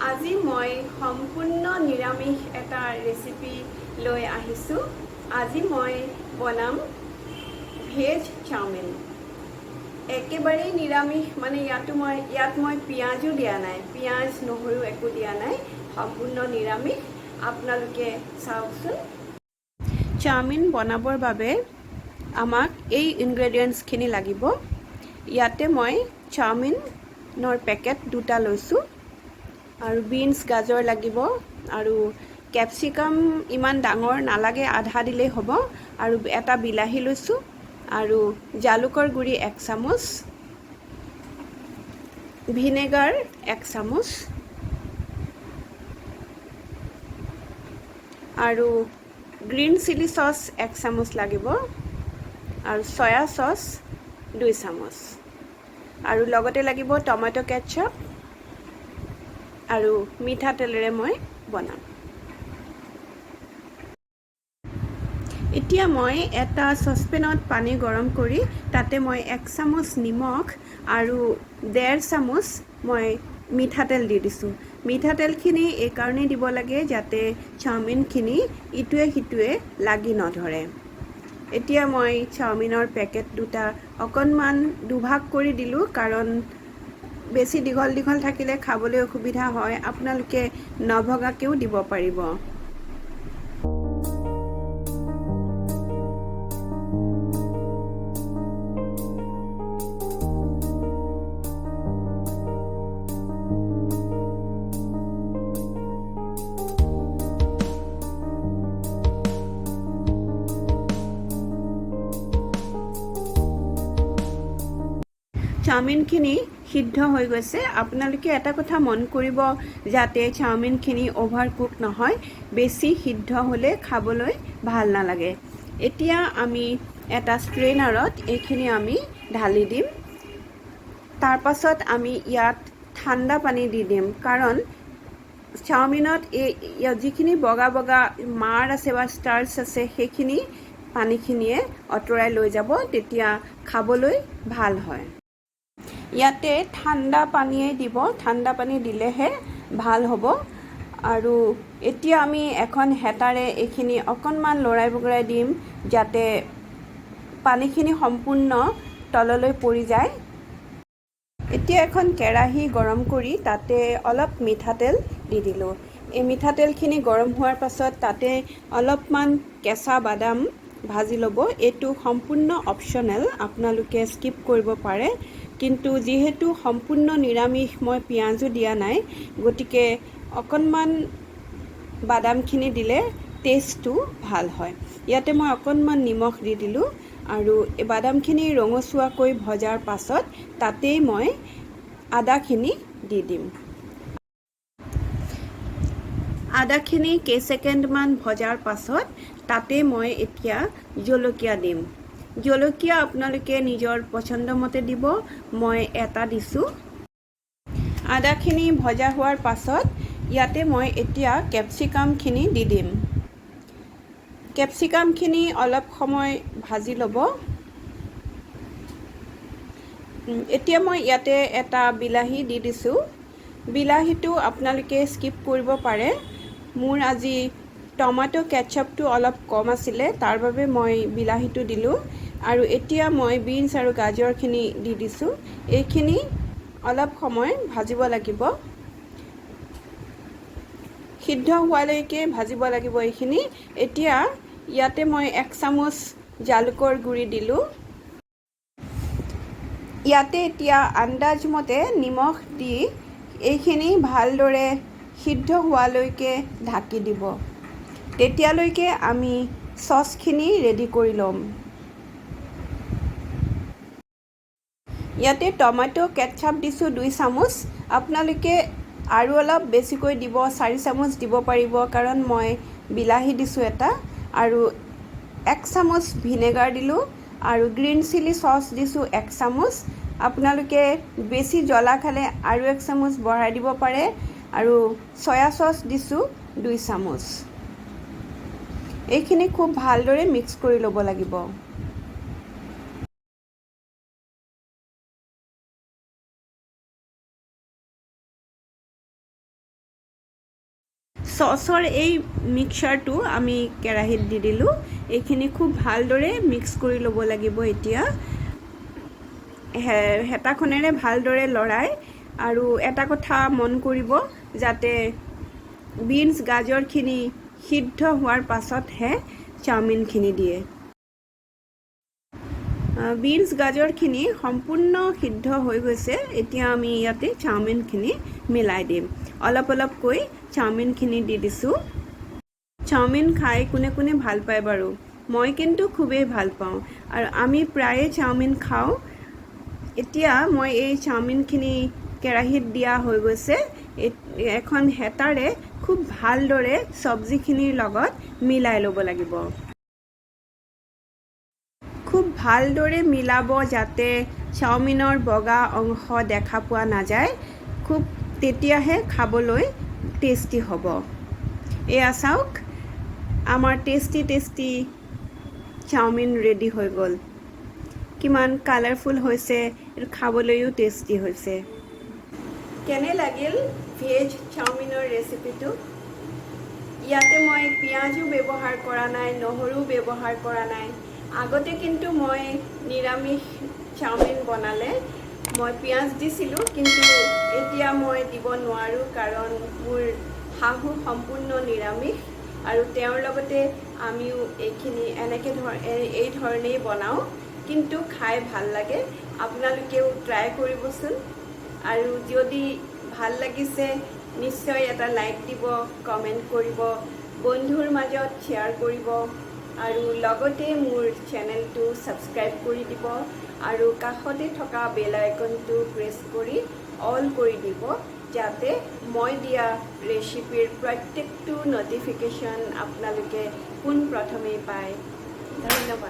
আজি মই সম্পূৰ্ণ নিৰামিষ এটা ৰেচিপি লৈ আহিছোঁ। আজি মই বনাম ভেজ চাওমিন। একেবাৰেই নিৰামিষ, মানে ইয়াত মই পিঁয়াজো দিয়া নাই, পিঁয়াজ নহৰু একো দিয়া নাই, সম্পূৰ্ণ নিৰামিষ। আপোনালোকে চাওকচোন। চাওমিন বনাবৰ বাবে আমাক এই ইনগ্ৰেডিয়েণ্টছখিনি লাগিব। ইয়াতে মই চাওমিনৰ পেকেট 2টা লৈছোঁ, আৰু বিনছ গাজৰ লাগিব, আৰু কেপচিকাম ইমান ডাঙৰ নালাগে, আধা দিলেই হ'ব, আৰু এটা বিলাহী লৈছোঁ, আৰু জালুকৰ গুড়ি 1 চামুচ, ভিনেগাৰ 1 চামুচ, আৰু গ্ৰীণ চিলি চচ 1 চামুচ লাগিব, আৰু চয়া চচ 2 চামুচ, আৰু লগতে লাগিব টমেটো কেটচাপ, আৰু মিঠাতেলেৰে মই বনাম। এতিয়া মই এটা চচপেনত পানী গৰম কৰি তাতে মই 1 চামুচ নিমখ আৰু 1.5 চামুচ মই মিঠাতেল দি দিছোঁ। মিঠাতেলখিনি এইকাৰণেই দিব লাগে যাতে চাওমিনখিনি ইটোৱে সিটোৱে লাগি নধৰে। এতিয়া মই চাওমিনৰ পেকেট 2টা অকণমান দুভাগ কৰি দিলোঁ, কাৰণ বেছি দীঘল দীঘল থাকিলে খাবলৈ অসুবিধা হয়। আপোনালোকে নভগাকৈও দিব পাৰিব। চাওমিনখিনি সিদ্ধ হৈ গৈছে। আপোনালোকে এটা কথা মন কৰিব, যাতে চাওমিনখিনি অভাৰ কুক নহয়, বেছি সিদ্ধ হ'লে খাবলৈ ভাল নালাগে। এতিয়া আমি এটা ষ্ট্ৰেইনাৰত এইখিনি আমি ঢালি দিম। তাৰ পাছত আমি ইয়াত ঠাণ্ডা পানী দি দিম, কাৰণ চাওমিনত যিখিনি বগা বগা মাৰ আছে বা ষ্টাৰ্চ আছে, সেইখিনি পানীখিনিয়ে আঁতৰাই লৈ যাব, তেতিয়া খাবলৈ ভাল হয়। ইয়াতে ঠাণ্ডা পানীয়ে দিব, ঠাণ্ডা পানী দিলেহে ভাল হ'ব। আৰু এতিয়া আমি এখন হেতাৰে এইখিনি অকণমান লৰাই বগৰাই দিম, যাতে পানীখিনি সম্পূৰ্ণ তললৈ পৰি যায়। এতিয়া এখন কেৰাহী গৰম কৰি তাতে অলপ মিঠাতেল দি দিলোঁ। এই মিঠাতেলখিনি গৰম হোৱাৰ পাছত তাতে অলপমান কেঁচা বাদাম ভাজি ল'ব। এইটো সম্পূৰ্ণ অপশ্যনেল, আপোনালোকে স্কিপ কৰিব পাৰে, কিন্তু যিহেতু সম্পূৰ্ণ নিৰামিষ, মই পিঁয়াজো দিয়া নাই, গতিকে অকণমান বাদামখিনি দিলে টেষ্টটো ভাল হয়। ইয়াতে মই অকণমান নিমখ দি দিলোঁ, আৰু এই বাদামখিনি ৰঙচুৱাকৈ ভজাৰ পাছত তাতেই মই আদাখিনি দি দিম। আদাখিনি কেইছেকেণ্ডমান ভজাৰ পাছত তাতে মই এতিয়া জলকীয়া দিম। জলকীয়া আপোনালোকে নিজৰ পচন্দ মতে দিব, মই এটা দিছোঁ। আদাখিনি ভজা হোৱাৰ পাছত ইয়াতে মই এতিয়া কেপচিকামখিনি দি দিম। কেপচিকামখিনি অলপ সময় ভাজি ল'ব। এতিয়া মই ইয়াতে এটা বিলাহী দি দিছোঁ। বিলাহীটো আপোনালোকে স্কিপ কৰিব পাৰে। মোৰ আজি টমেটো কেটচাপটো অলপ কম আছিলে, তাৰ বাবে মই বিলাহীটো দিলোঁ। আৰু এতিয়া মই বিনছ আৰু গাজৰখিনি দি দিছোঁ। এইখিনি অলপ সময় ভাজিব লাগিব, সিদ্ধ হোৱালৈকে ভাজিব লাগিব এইখিনি। এতিয়া ইয়াতে মই 1 চামুচ জালুকৰ গুড়ি দিলোঁ। ইয়াতে এতিয়া আন্দাজমতে নিমখ দি এইখিনি ভালদৰে সিদ্ধ হোৱালৈকে ঢাকি দিব। তেতিয়ালৈকে আমি চচখিনি ৰেডি কৰি ল'ম। ইয়াতে টমেটো কেটচাপ দিছোঁ 2 চামুচ। আপোনালোকে আৰু অলপ বেছিকৈ দিব, 4 চামুচ দিব পাৰিব, কাৰণ মই বিলাহী দিছোঁ এটা, আৰু 1 চামুচ ভিনেগাৰ দিলোঁ, আৰু গ্ৰীণ চিলি চচ দিছোঁ 1 চামুচ। আপোনালোকে বেছি জ্বলা খালে আৰু 1 চামুচ বঢ়াই দিব পাৰে, আৰু চয়া চচ দিছোঁ 2 চামুচ। এইখিনি খুব ভালদৰে মিক্স কৰি ল'ব লাগিব। চচৰ এই মিক্সাৰটো আমি কেৰাহীত দি দিলোঁ। এইখিনি খুব ভালদৰে মিক্স কৰি ল'ব লাগিব। এতিয়া হেতাখনেৰে ভালদৰে লৰাই, আৰু এটা কথা মন কৰিব যাতে বিনছ গাজৰখিনি সিদ্ধ হোৱাৰ পাছতহে চাওমিনখিনি দিয়ে। বিনছ গাজৰখিনি সম্পূৰ্ণ সিদ্ধ হৈ গৈছে। এতিয়া আমি ইয়াতে চাওমিনখিনি মিলাই দিম। অলপ অলপকৈ চাওমিনখিনি দি দিছোঁ। চাওমিন খাই কোনে কোনে ভাল পায় বাৰু? মই কিন্তু খুবেই ভাল পাওঁ, আৰু আমি প্ৰায়ে চাওমিন খাওঁ। এতিয়া মই এই চাওমিনখিনি কেৰাহীত দিয়া হৈ গৈছে। এখন হেতাৰে খুব ভালদৰে চব্জিখিনিৰ লগত মিলাই ল'ব লাগিব। খুব ভালদৰে মিলাব যাতে চাওমিনৰ বগা অংশ দেখা পোৱা নাযায়। তেতিয়াহে খাবলৈ টেষ্টি হ'ব। এয়া চাওক, আমাৰ টেষ্টি চাওমিন ৰেডি হৈ গ'ল। কিমান কালাৰফুল হৈছে, আৰু খাবলৈও টেষ্টি হৈছে। কেনে লাগিল ভেজ চাওমিনৰ ৰেচিপিটো? ইয়াতে মই পিঁয়াজো ব্যৱহাৰ কৰা নাই, নহৰু ব্যৱহাৰ কৰা নাই। আগতে কিন্তু মই নিৰামিষ চাওমিন বনালে মই পিঁয়াজ দিছিলোঁ, কিন্তু এতিয়া মই দিব নোৱাৰোঁ, কাৰণ মোৰ শাহু সম্পূৰ্ণ নিৰামিষ, আৰু তেওঁৰ লগতে আমিও এই ধৰণেই বনাওঁ, কিন্তু খাই ভাল লাগে। আপোনালোকেও ট্ৰাই কৰিবচোন, আৰু যদি ভাল লাগিছে নিশ্চয় এটা লাইক দিব, কমেণ্ট কৰিব, বন্ধুৰ মাজত শ্বেয়াৰ কৰিব, আৰু লগতে মোৰ চেনেলটো ছাবস্ক্ৰাইব কৰি দিব, আৰু কাষতে থকা বেল আইকনটো প্ৰেছ কৰি অল কৰি দিব, যাতে মই দিয়া ৰেচিপিৰ প্ৰত্যেকটো ন'টিফিকেশ্যন আপোনালোকে পোনপ্ৰথমেই পায়। ধন্যবাদ।